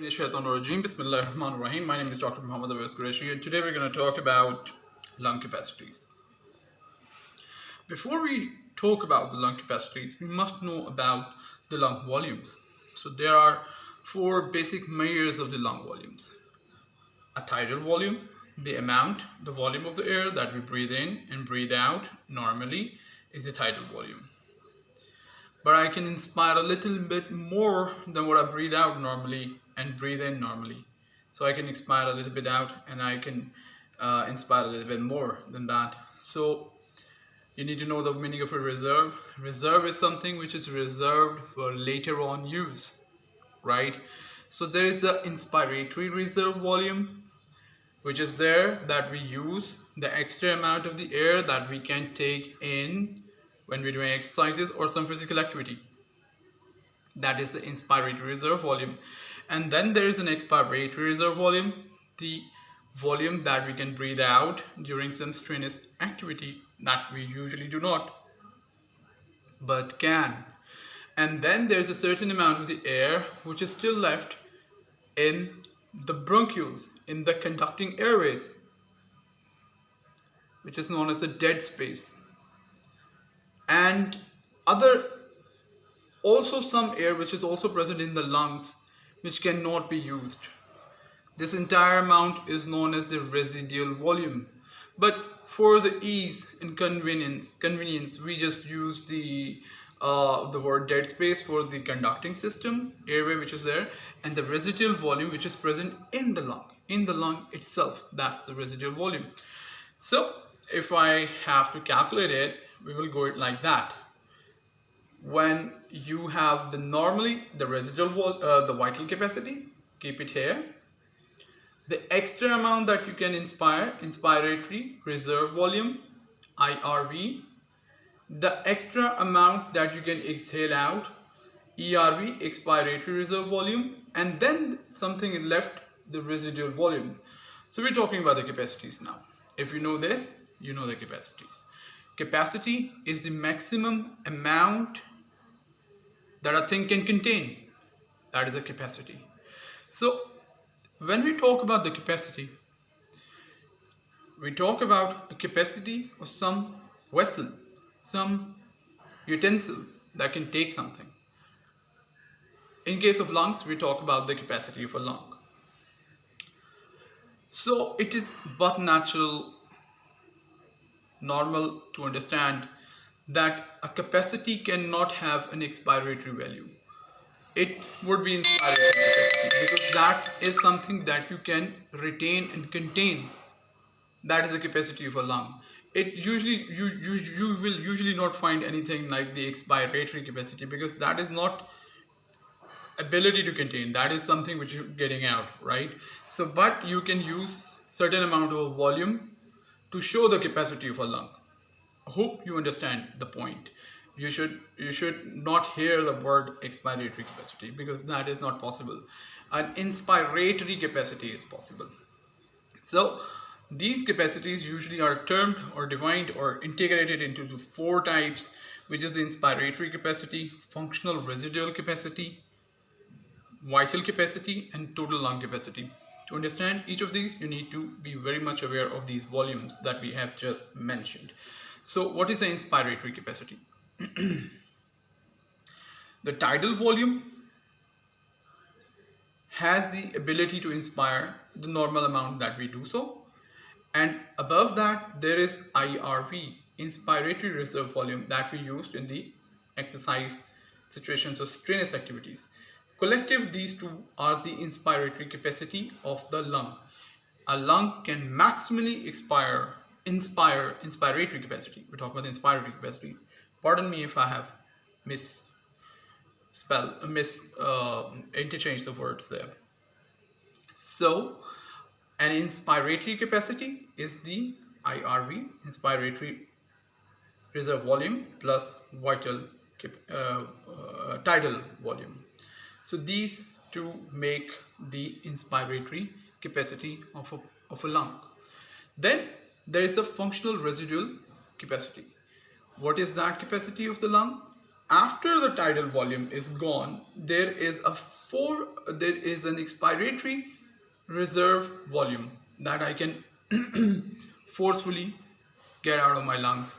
Bismillahirrahmanirrahim. My name is Dr. Muhammad Awais Qureshi, and today we're going to talk about lung capacities. Before we talk about the lung capacities, we must know about the lung volumes. So there are four basic measures of the lung volumes. A tidal volume, the volume of the air that we breathe in and breathe out normally is the tidal volume. But I can inspire a little bit more than what I breathe out normally and breathe in normally. So I can inspire a little bit out and I can inspire a little bit more than that. So you need to know the meaning of a reserve. Reserve is something which is reserved for later on use, right? So there is the inspiratory reserve volume, which is there that we use the extra amount of the air that we can take in when we're doing exercises or some physical activity. That is the inspiratory reserve volume. And then there is an expiratory reserve volume, the volume that we can breathe out during some strenuous activity that we usually do not, but can. And then there's a certain amount of the air which is still left in the bronchioles, in the conducting airways, which is known as the dead space. And also some air which is also present in the lungs which cannot be used. This entire amount is known as the residual volume. But for the ease and convenience, we just use the word dead space for the conducting system, airway which is there, and the residual volume which is present in the lung itself. That's the residual volume. So if I have to calculate it, we will go it like that. When you have the residual the vital capacity, keep it here. The extra amount that you can inspiratory reserve volume, IRV. The extra amount that you can exhale out, ERV, expiratory reserve volume, and then something is left, the residual volume. So we're talking about the capacities now. If you know this, you know the capacities. Capacity is the maximum amount that a thing can contain. That is a capacity. So when we talk about the capacity, we talk about the capacity of some vessel, some utensil that can take something. In case of lungs, we talk about the capacity of a lung. So it is but normal to understand that a capacity cannot have an expiratory value. It would be inspiratory capacity because that is something that you can retain and contain. That is the capacity of a lung. It usually you will usually not find anything like the expiratory capacity because that is not ability to contain. That is something which you're getting out, right? So but you can use certain amount of volume to show the capacity of a lung. I hope you understand the point. You should not hear the word expiratory capacity because that is not possible. An inspiratory capacity is possible. So these capacities usually are termed or defined or integrated into the four types, which is the inspiratory capacity, functional residual capacity, vital capacity, and total lung capacity. To understand each of these, you need to be very much aware of these volumes that we have just mentioned. So what is the inspiratory capacity? The tidal volume has the ability to inspire the normal amount that we do so, and above that there is IRV, inspiratory reserve volume, that we used in the exercise situations or strenuous activities. Collective, these two are the inspiratory capacity of the lung. A lung can maximally inspire inspiratory capacity. We're talking about the inspiratory capacity. Pardon me if I have interchanged the words there. So an inspiratory capacity is the IRV, inspiratory reserve volume, plus vital tidal volume. So these two make the inspiratory capacity of a lung. Then there is a functional residual capacity. What is that capacity of the lung? After the tidal volume is gone, there is an expiratory reserve volume that I can forcefully get out of my lungs.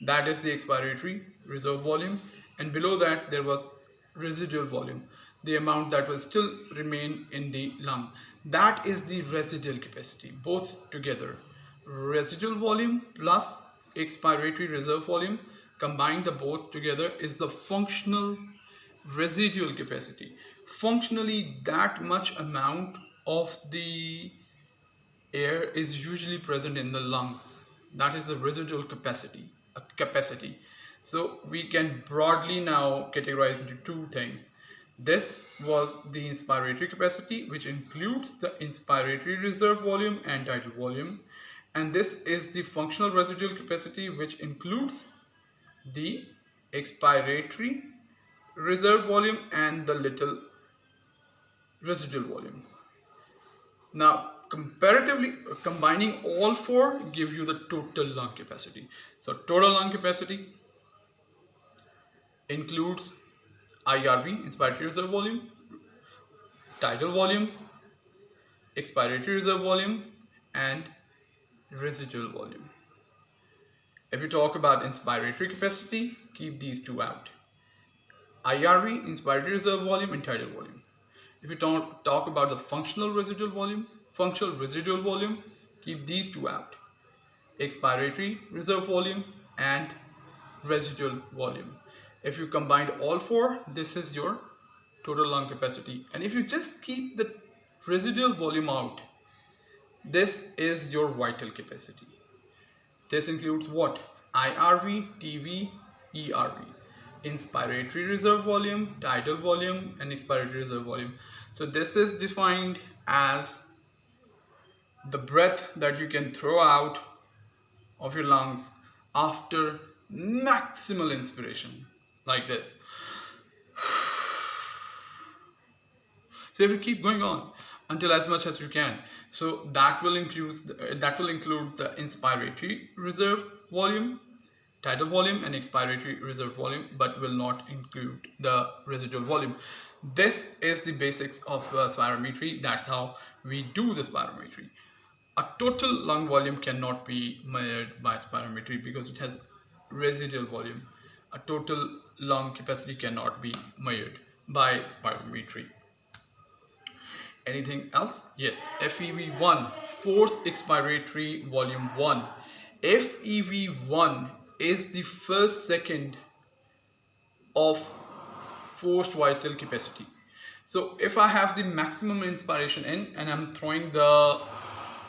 That is the expiratory reserve volume, and below that there was residual volume, the amount that will still remain in the lung. That is the residual capacity, both together. Residual volume plus expiratory reserve volume, combine the both together, is the functional residual capacity. Functionally, that much amount of the air is usually present in the lungs. That is the residual capacity. So we can broadly now categorize into two things. This was the inspiratory capacity, which includes the inspiratory reserve volume and tidal volume, and this is the functional residual capacity, which includes the expiratory reserve volume and the little residual volume. Now, comparatively, combining all four give you the total lung capacity. So, total lung capacity includes IRV, inspiratory reserve volume, tidal volume, expiratory reserve volume, and residual volume. If you talk about inspiratory capacity, keep these two out. IRV, inspiratory reserve volume, and tidal volume. If you talk about the functional residual volume, keep these two out. Expiratory reserve volume and residual volume. If you combine all four, this is your total lung capacity. And if you just keep the residual volume out, this is your vital capacity. This includes what? IRV, TV, ERV. Inspiratory reserve volume, tidal volume, and expiratory reserve volume. So this is defined as the breath that you can throw out of your lungs after maximal inspiration, like this. So if you keep going on until as much as you can, so that will include the inspiratory reserve volume, tidal volume, and expiratory reserve volume, but will not include the residual volume. This is the basics of spirometry. That's how we do the spirometry. A total lung volume cannot be measured by spirometry because it has residual volume. A total lung capacity cannot be measured by spirometry. Anything else? Yes, FEV1, forced expiratory volume 1. FEV1 is the first second of forced vital capacity. So if I have the maximum inspiration in and I'm throwing the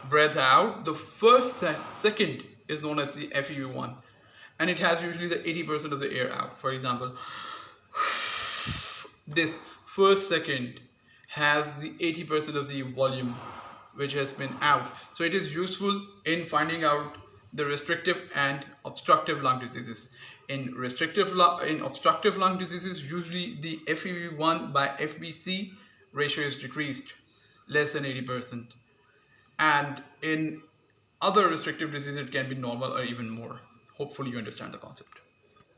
breath out, the first second is known as the FEV1, and it has usually the 80% of the air out. For example, this first second has the 80% of the volume which has been out. So it is useful in finding out the restrictive and obstructive lung diseases. In obstructive lung diseases, usually the FEV1 by FBC ratio is decreased, less than 80%. And in other restrictive diseases, it can be normal or even more. Hopefully you understand the concept.